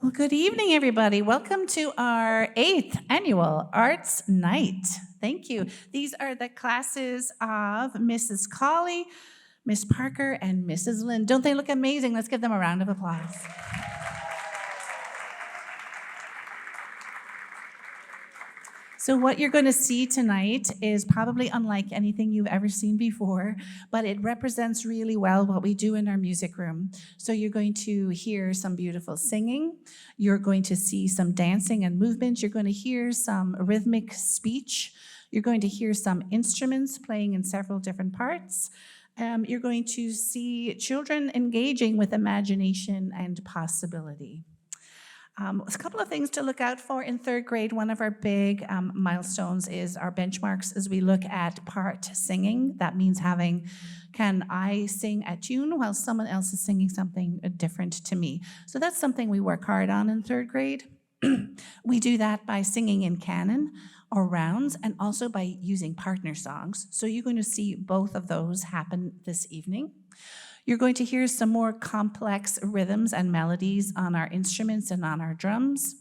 Well, good evening, everybody. Welcome to our 8th annual Arts Night. Thank you. These are the classes of Mrs. Cawley, Miss Parker, and Mrs. Lynn. Don't they look amazing? Let's give them a round of applause. So what you're going to see tonight is probably unlike anything you've ever seen before, but it represents really well what we do in our music room. So you're going to hear some beautiful singing. You're going to see some dancing and movement. You're going to hear some rhythmic speech. You're going to hear some instruments playing in several different parts. You're going to see children engaging with imagination and possibility. A couple of things to look out for in third grade. One of our big milestones is our benchmarks as we look at part singing. That means can I sing a tune while someone else is singing something different to me? So that's something we work hard on in third grade. We do that by singing in canon or rounds and also by using partner songs. So you're going to see both of those happen this evening. You're going to hear some more complex rhythms and melodies on our instruments and on our drums.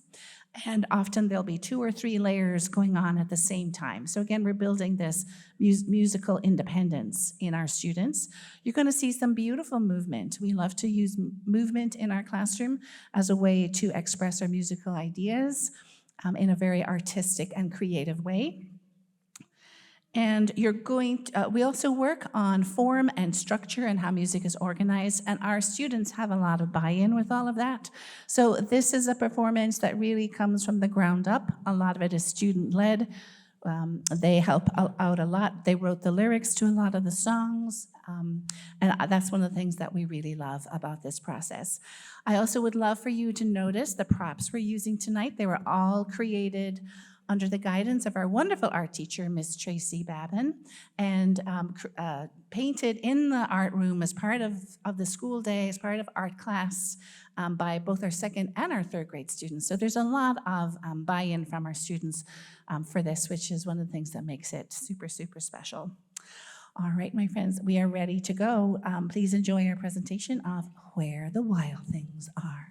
And often there'll be 2 or 3 layers going on at the same time. So again, we're building this musical independence in our students. You're going to see some beautiful movement. We love to use movement in our classroom as a way to express our musical ideas in a very artistic and creative way. And we also work on form and structure and how music is organized, and our students have a lot of buy-in with all of that. So this is a performance that really comes from the ground up. A lot of it is student-led. They help out a lot. They wrote the lyrics to a lot of the songs, and that's one of the things that we really love about this process. I also would love for you to notice the props we're using tonight. They were all created under the guidance of our wonderful art teacher, Miss Tracy Babin, and painted in the art room as part of the school day, as part of art class by both our second and our third grade students. So there's a lot of buy-in from our students for this, which is one of the things that makes it super, super special. All right, my friends, we are ready to go. Please enjoy our presentation of Where the Wild Things Are.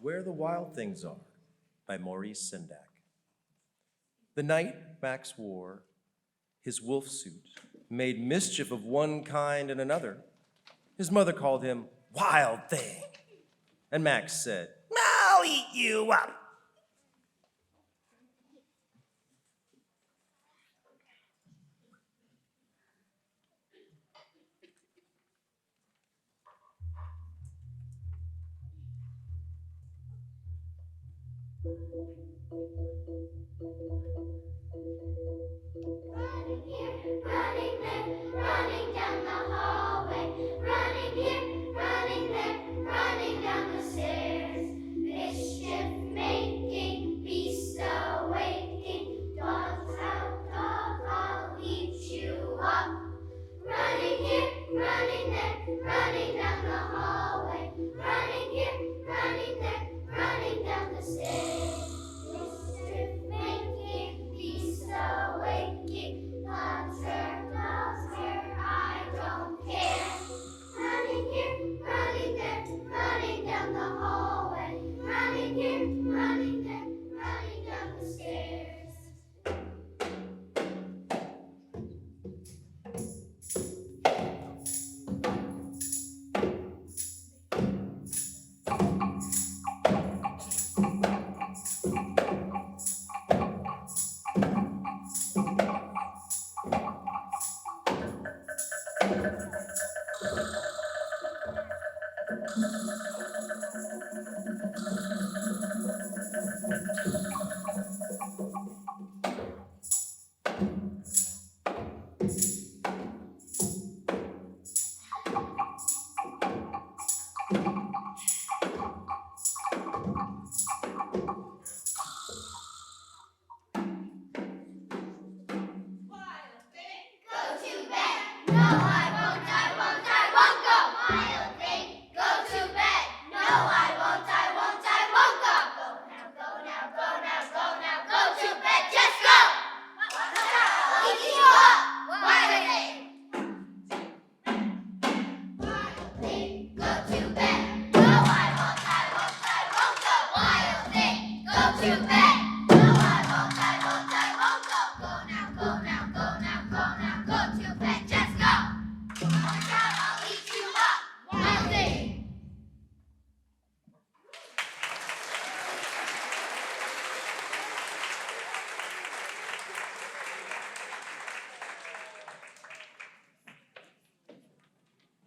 Where the Wild Things Are by Maurice Sendak. The night Max wore his wolf suit made mischief of one kind and another. His mother called him Wild Thing, and Max said, "I'll eat you up." Running here, running there, running down the hallway. Running here, running there, running down the stairs. Mischief making, beast awaking. Dogs out, dog, I'll eat you up. Running here, running there, running down the hallway. Running here, running there, running down the stairs. Mischief making, beast awaking. Dogs here, I don't care. Running here, running there, running down the hallway. Running here, running there, running down the stairs.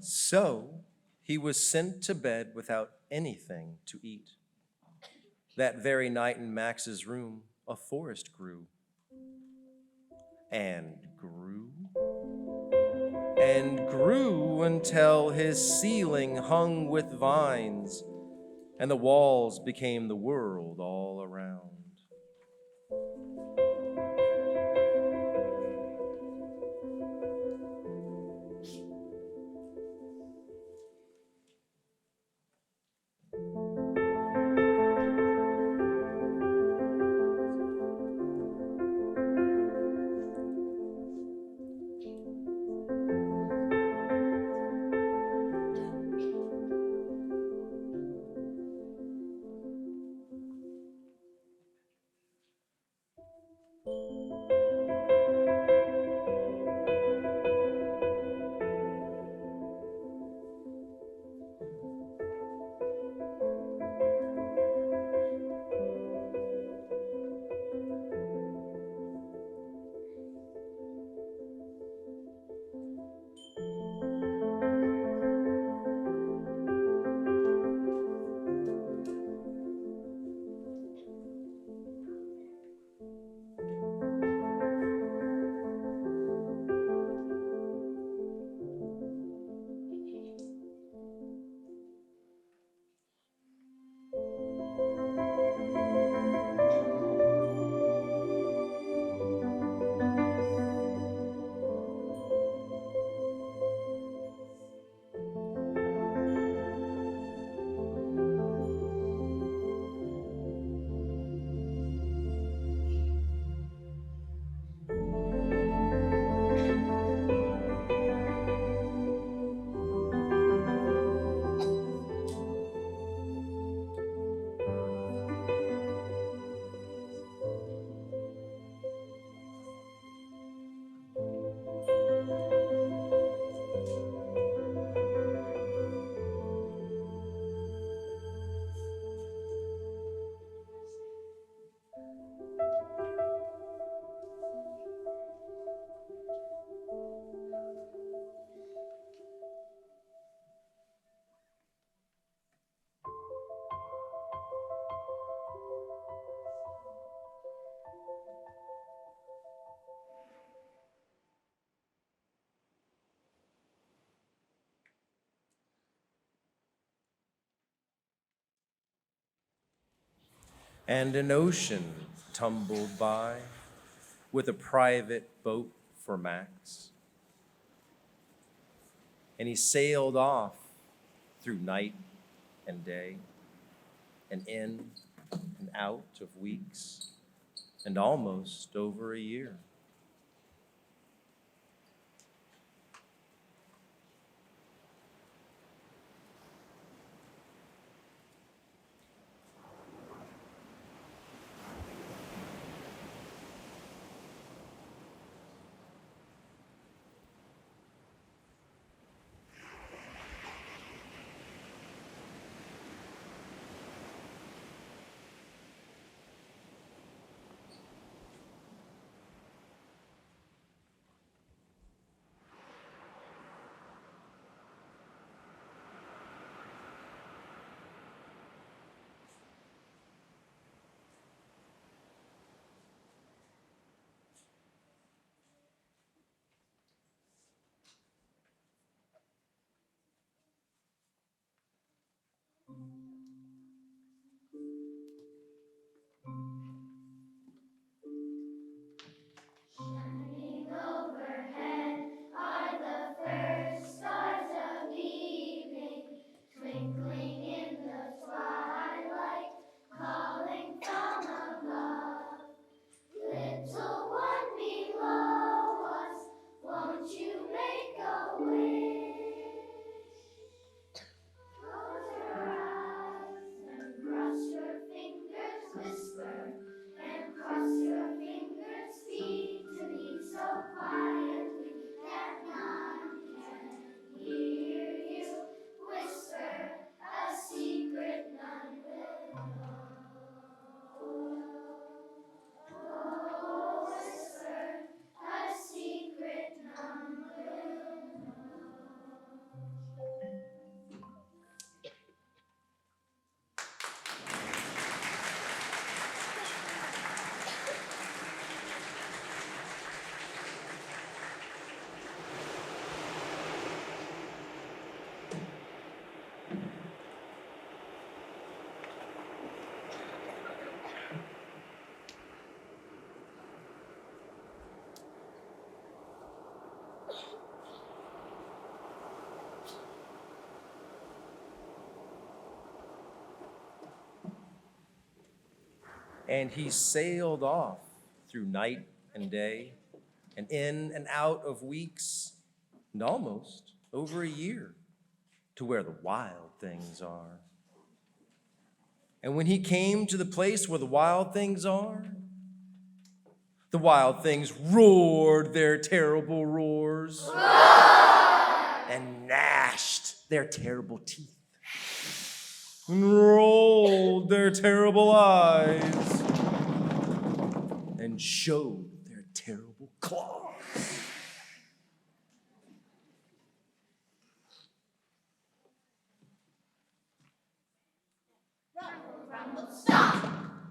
So he was sent to bed without anything to eat. That very night in Max's room, a forest grew and grew and grew until his ceiling hung with vines and the walls became the world all around. and an ocean tumbled by with a private boat for Max. And he sailed off through night and day, and in and out of weeks, and almost over a year. Shining overhead are the first stars of evening, twinkling in the twilight, calling from above. Little one below us, won't you make a wish? Close your eyes and cross your fingers, whisper, and cross your fingers, speak to me so quietly that none can hear you. Whisper a secret none will know. Oh, whisper a secret none will know. And he sailed off through night and day, and in and out of weeks, and almost over a year, to where the wild things are. And when he came to the place where the wild things are, the wild things roared their terrible roars and gnashed their terrible teeth and rolled their terrible eyes and showed their terrible claws. Rumble, rumble, stop!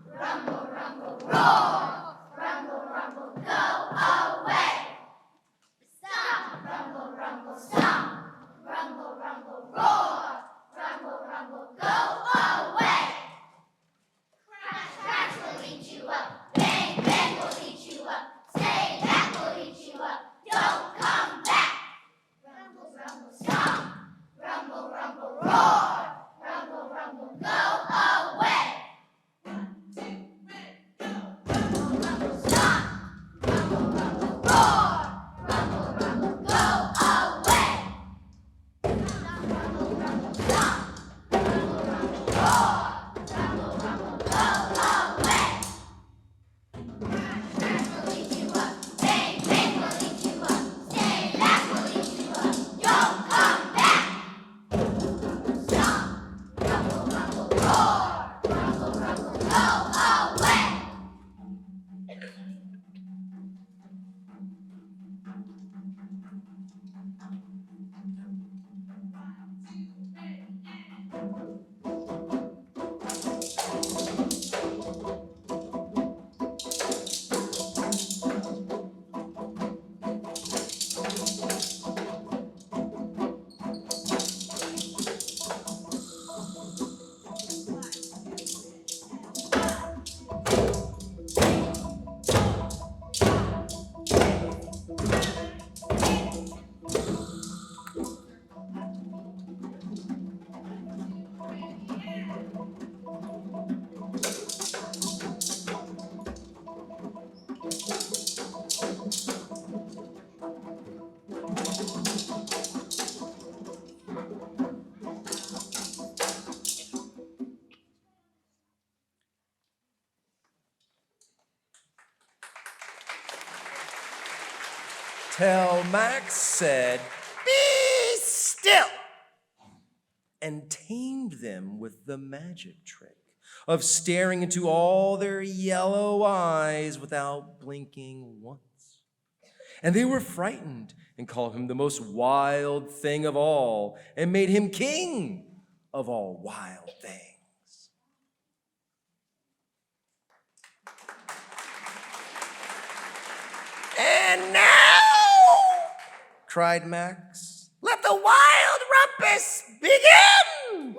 Rumble, rumble, roar! Rumble, rumble, go away! Stop! Rumble, rumble, stop! Rumble, rumble, roar! Rumble, rumble, go away! Crash, crash will eat you up! Bang, bang will eat you up! Stay back will eat you up! till Max said, "Be still," and tamed them with the magic trick of staring into all their yellow eyes without blinking once. And they were frightened and called him the most wild thing of all and made him king of all wild things. "And now," cried Max, "let the wild rumpus begin!"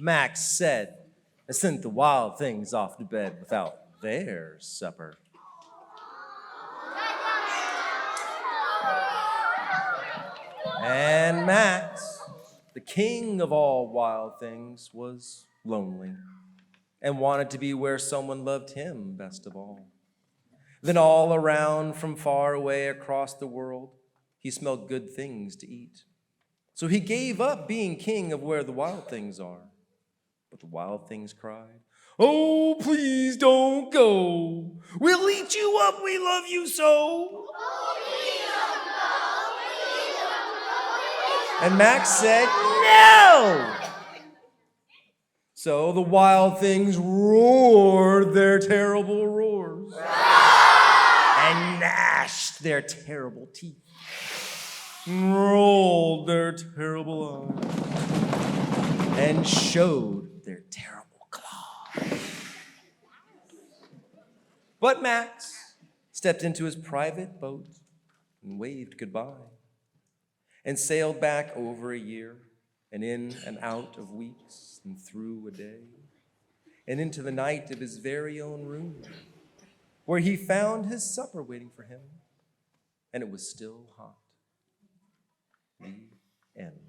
Max said, and sent the wild things off to bed without their supper. And Max, the king of all wild things, was lonely and wanted to be where someone loved him best of all. Then all around from far away across the world, he smelled good things to eat. So he gave up being king of where the wild things are. But the wild things cried, "Oh, please don't go. We'll eat you up. We love you so." Oh, please And Max said, no! So the wild things roared their terrible roars and gnashed their terrible teeth and rolled their terrible eyes and showed their terrible claws. But Max stepped into his private boat and waved goodbye and sailed back over a year and in and out of weeks and through a day and into the night of his very own room, where he found his supper waiting for him, and it was still hot. The end.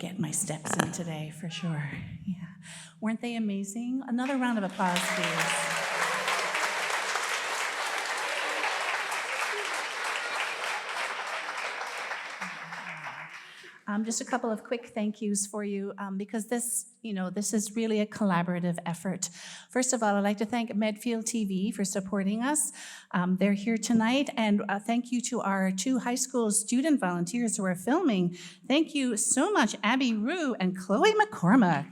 get my steps in today for sure. Yeah. Weren't they amazing? Another round of applause, please. Just a couple of quick thank yous for you because this is really a collaborative effort. First of all, I'd like to thank Medfield TV for supporting us. They're here tonight, and thank you to our 2 high school student volunteers who are filming. Thank you so much, Abby Rue and Chloe McCormick.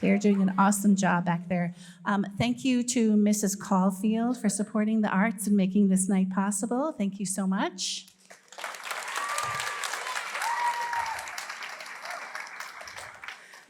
They're doing an awesome job back there. Thank you to Mrs. Caulfield for supporting the arts and making this night possible. Thank you so much.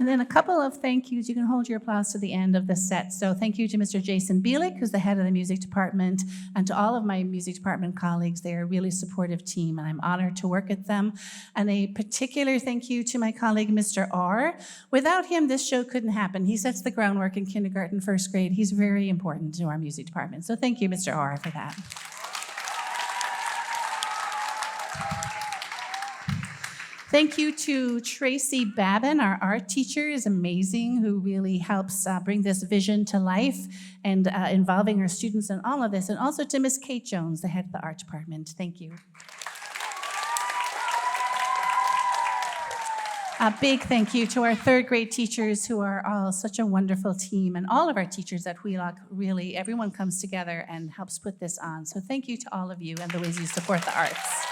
And then a couple of thank yous. You can hold your applause to the end of the set. So thank you to Mr. Jason Bielik, who's the head of the music department, and to all of my music department colleagues. They are a really supportive team, and I'm honored to work with them. And a particular thank you to my colleague, Mr. R. Without him, this show couldn't happen. He sets the groundwork in kindergarten, first grade. He's very important to our music department. So thank you, Mr. R, for that. Thank you to Tracy Babin, our art teacher, is amazing, who really helps bring this vision to life and involving our students in all of this. And also to Miss Kate Jones, the head of the art department. Thank you. A big thank you to our 3rd grade teachers, who are all such a wonderful team, and all of our teachers at Wheelock. Really, everyone comes together and helps put this on. So thank you to all of you and the ways you support the arts.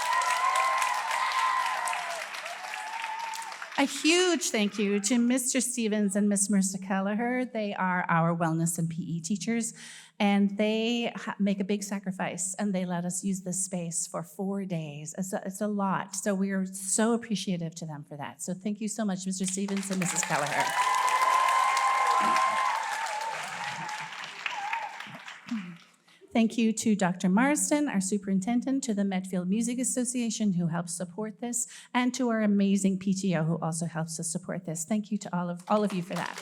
A huge thank you to Mr. Stevens and Miss Marissa Kelleher. They are our wellness and PE teachers, and they make a big sacrifice, and they let us use this space for 4 days. It's a lot, so we are so appreciative to them for that. So thank you so much, Mr. Stevens and Mrs. Kelleher. Thank you to Dr. Marsden, our superintendent, to the Medfield Music Association, who helps support this, and to our amazing PTO, who also helps us support this. Thank you to all of you for that.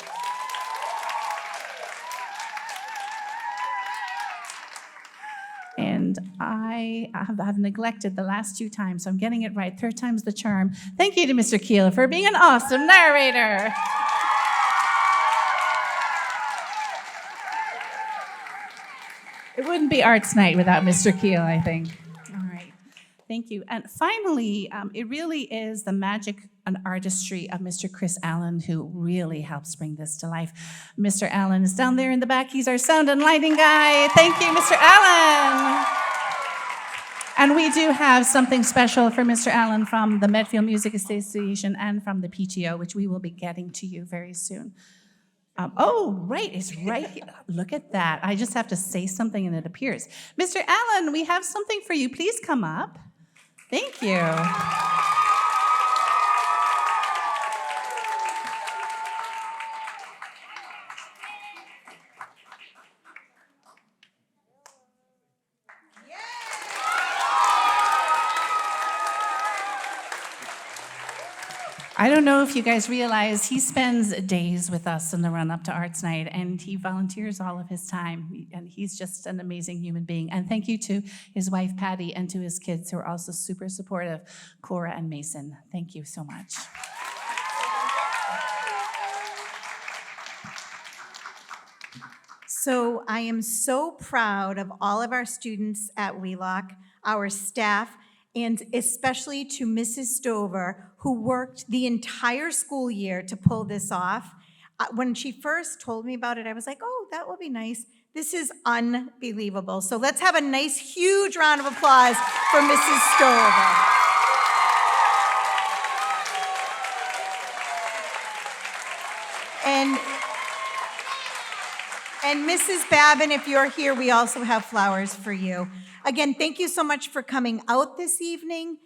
And I have neglected the last 2 times, so I'm getting it right. 3rd time's the charm. Thank you to Mr. Keel for being an awesome narrator. It wouldn't be Arts Night without Mr. Keel, I think. All right, thank you. And finally, it really is the magic and artistry of Mr. Chris Allen, who really helps bring this to life. Mr. Allen is down there in the back. He's our sound and lighting guy. Thank you, Mr. Allen. And we do have something special for Mr. Allen from the Medfield Music Association and from the PTO, which we will be getting to you very soon. Right, it's right here. Look at that. I just have to say something and it appears. Mr. Allen, we have something for you. Please come up. Thank you. I don't know if you guys realize he spends days with us in the run-up to Arts Night, and he volunteers all of his time, and he's just an amazing human being. And thank you to his wife, Patty, and to his kids, who are also super supportive, Cora and Mason. Thank you so much. So I am so proud of all of our students at Wheelock, our staff, and especially to Mrs. Stover, who worked the entire school year to pull this off. When she first told me about it, I was like, oh, that will be nice. This is unbelievable. So let's have a nice, huge round of applause for Mrs. Stover. And Mrs. Babin, if you're here, we also have flowers for you. Again, thank you so much for coming out this evening.